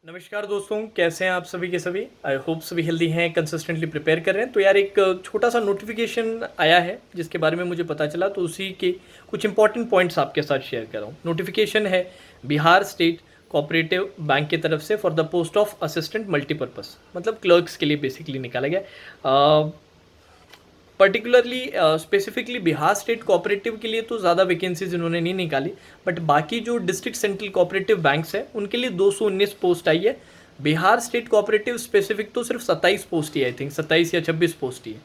नमस्कार दोस्तों, कैसे हैं आप सभी के सभी। आई होप सभी हेल्दी हैं, कंसिस्टेंटली प्रिपेयर कर रहे हैं। तो यार एक छोटा सा नोटिफिकेशन आया है जिसके बारे में मुझे पता चला, तो उसी के कुछ इंपॉर्टेंट पॉइंट्स आपके साथ शेयर कर रहा हूँ। नोटिफिकेशन है बिहार स्टेट कोऑपरेटिव बैंक की तरफ से for the post of assistant multipurpose, मतलब क्लर्क्स के लिए बेसिकली निकाला गया। Particularly specifically Bihar state cooperative के लिए तो ज़्यादा वैकेंसीज इन्होंने नहीं निकाली, बट बाकी जो डिस्ट्रिक्ट सेंट्रल कोऑपरेटिव बैंक्स हैं उनके लिए 219 पोस्ट आई है। बिहार स्टेट कोऑपरेटिव स्पेसिफिक तो सिर्फ 27 पोस्ट ही है, आई थिंक 27 या 26 पोस्ट ही है।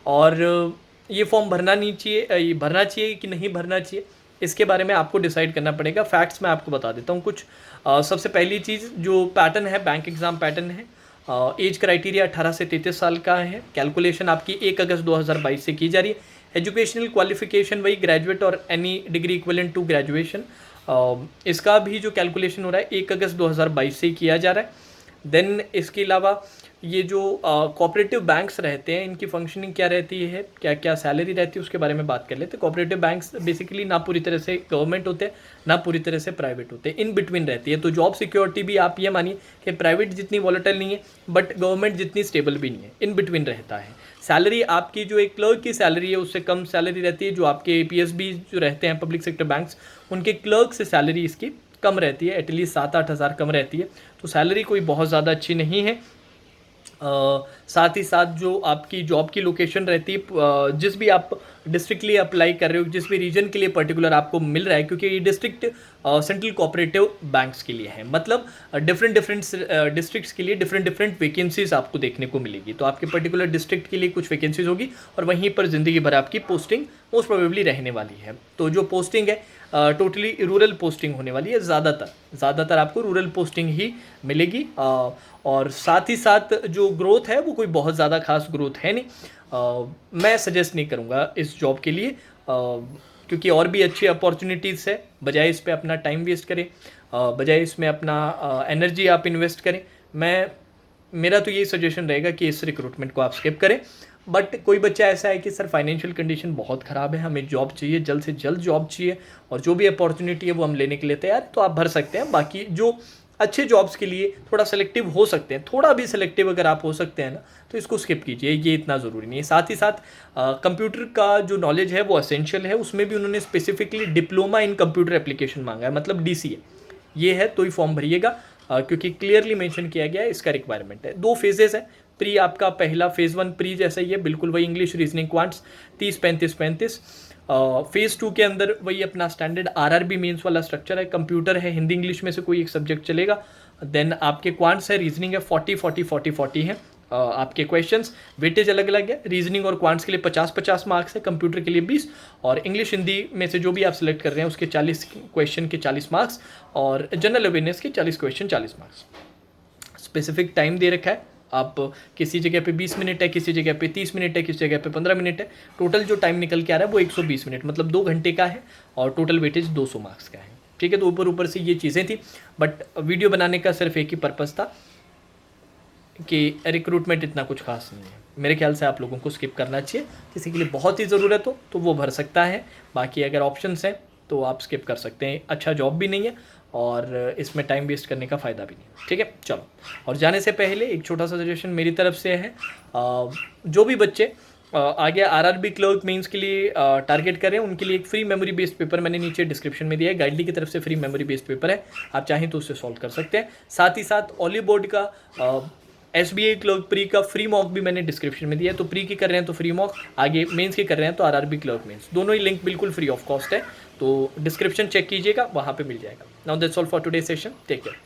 और ये फॉर्म भरना नहीं चाहिए, ये भरना चाहिए कि नहीं भरना चाहिए, इसके बारे में आपको डिसाइड करना पड़ेगा। फैक्ट्स मैं आपको बता देता हूँ कुछ। सबसे पहली चीज़, जो पैटर्न है बैंक एग्ज़ाम पैटर्न है, एज क्राइटेरिया 18 से 33 साल का है। कैलकुलेशन आपकी 1 अगस्त 2022 से की जा रही है। एजुकेशनल क्वालिफिकेशन वही ग्रेजुएट और any degree equivalent to graduation, इसका भी जो कैलकुलेशन हो रहा है 1 अगस्त 2022 से ही किया जा रहा है। देन इसके अलावा ये जो कोऑपरेटिव बैंक्स रहते हैं, इनकी फंक्शनिंग क्या रहती है, क्या क्या सैलरी रहती है, उसके बारे में बात कर लेते हैं। कोऑपरेटिव बैंक्स बेसिकली ना पूरी तरह से गवर्नमेंट होते हैं, ना पूरी तरह से प्राइवेट होते हैं, इन बिटवीन रहती है। तो जॉब सिक्योरिटी भी आप ये मानिए कि प्राइवेट जितनी वॉलेटाइल नहीं है, बट गवर्नमेंट जितनी स्टेबल भी नहीं है, इन बिटवीन रहता है। सैलरी आपकी जो एक क्लर्क की सैलरी है उससे कम सैलरी रहती है। जो आपके PSB जो रहते हैं पब्लिक सेक्टर बैंक्स, उनके क्लर्क से सैलरी इसकी कम रहती है, एटलीस्ट 7-8 हज़ार कम रहती है। तो सैलरी कोई बहुत ज़्यादा अच्छी नहीं है। साथ ही साथ जो आपकी जॉब की लोकेशन रहती है, जिस भी आप डिस्ट्रिक्ट के लिए अप्लाई कर रहे हो, जिस भी रीजन के लिए पर्टिकुलर आपको मिल रहा है, क्योंकि ये डिस्ट्रिक्ट सेंट्रल कोऑपरेटिव बैंक्स के लिए है, मतलब डिफरेंट डिस्ट्रिक्ट्स के लिए डिफरेंट वैकेंसीज आपको देखने को मिलेगी। तो आपके पर्टिकुलर डिस्ट्रिक्ट के लिए कुछ वैकेंसीज होगी और वहीं पर ज़िंदगी भर आपकी पोस्टिंग मोस्ट प्रोबेबली रहने वाली है। तो जो पोस्टिंग है टोटली रूरल पोस्टिंग होने वाली है। ज़्यादातर आपको रूरल पोस्टिंग ही मिलेगी। और साथ ही साथ जो ग्रोथ है वो कोई बहुत ज़्यादा खास ग्रोथ है नहीं। मैं सजेस्ट नहीं करूँगा इस जॉब के लिए, क्योंकि और भी अच्छी अपॉर्चुनिटीज़ है। बजाय इस पे अपना टाइम वेस्ट करें, बजाय इसमें अपना एनर्जी आप इन्वेस्ट करें, मेरा तो यही सजेशन रहेगा कि इस रिक्रूटमेंट को आप स्किप करें। बट कोई बच्चा ऐसा है कि सर फाइनेंशियल कंडीशन बहुत ख़राब है, हमें जॉब चाहिए, जल्द से जल्द जॉब चाहिए और जो भी अपॉर्चुनिटी है वो हम लेने के लिए तैयार, तो आप भर सकते हैं। बाकी जो अच्छे जॉब्स के लिए थोड़ा सेलेक्टिव हो सकते हैं, थोड़ा भी सेलेक्टिव अगर आप हो सकते हैं ना, तो इसको स्किप कीजिए, ये इतना ज़रूरी नहीं है। साथ ही साथ कंप्यूटर का जो नॉलेज है वो एसेंशियल है। उसमें भी उन्होंने specifically diploma in computer application मांगा है, मतलब DCA। ये है तो ही फॉर्म भरिएगा, क्योंकि क्लियरली मेंशन किया गया है, इसका रिक्वायरमेंट है। 2 फेजेस है। प्री आपका पहला फेज़ 1 प्री जैसा ही है, बिल्कुल वही इंग्लिश रीजनिंग क्वांट्स 30-35-35। फेज़ 2 के अंदर वही अपना स्टैंडर्ड RRB मेंस वाला स्ट्रक्चर है। कंप्यूटर है, हिंदी इंग्लिश में से कोई एक सब्जेक्ट चलेगा। देन आपके क्वांट्स है, रीजनिंग है, 40-40-40-40 है। आपके क्वेश्चंस वेटेज अलग अलग है। रीजनिंग और क्वांट्स के लिए 50-50 मार्क्स है, कंप्यूटर के लिए 20, और इंग्लिश हिंदी में से जो भी आप सिलेक्ट कर रहे हैं उसके 40 क्वेश्चन के 40 मार्क्स, और जनरल अवेयरनेस के 40 क्वेश्चन 40 मार्क्स। स्पेसिफिक टाइम दे रखा है, आप किसी जगह पे 20 मिनट है, किसी जगह पे 30 मिनट है, किसी जगह पे 15 मिनट है। टोटल जो टाइम निकल के आ रहा है वो 120 मिनट, मतलब 2 घंटे का है, और टोटल वेटेज 200 मार्क्स का है। ठीक है, तो ऊपर से ये चीज़ें थी, बट वीडियो बनाने का सिर्फ एक ही पर्पज़ था कि रिक्रूटमेंट इतना कुछ खास नहीं है। मेरे ख्याल से आप लोगों को स्किप करना चाहिए। किसी के लिए बहुत ही ज़रूरत हो तो वो भर सकता है, बाकी अगर ऑप्शंस हैं तो आप स्किप कर सकते हैं। अच्छा जॉब भी नहीं है और इसमें टाइम वेस्ट करने का फ़ायदा भी नहीं। ठीक है, चलो। और जाने से पहले एक छोटा सा सजेशन मेरी तरफ से है, जो भी बच्चे आगे RRB क्लर्क मेंस के लिए टारगेट करें, उनके लिए एक फ्री मेमोरी बेस्ड पेपर मैंने नीचे डिस्क्रिप्शन में दिया है। गाइडली की तरफ से फ्री मेमोरी बेस्ड पेपर है, आप चाहें तो उससे सॉल्व कर सकते हैं। साथ ही साथ ऑली बोर्ड का SBI क्लर्क प्री का फ्री मॉक भी मैंने डिस्क्रिप्शन में दिया है। तो प्री की कर रहे हैं तो फ्री मॉक, आगे मेंस की कर रहे हैं तो RRB क्लर्क मेंस, दोनों ही लिंक बिल्कुल फ्री ऑफ कॉस्ट है। तो डिस्क्रिप्शन चेक कीजिएगा, वहाँ पे मिल जाएगा। Now that's all for today session, take care.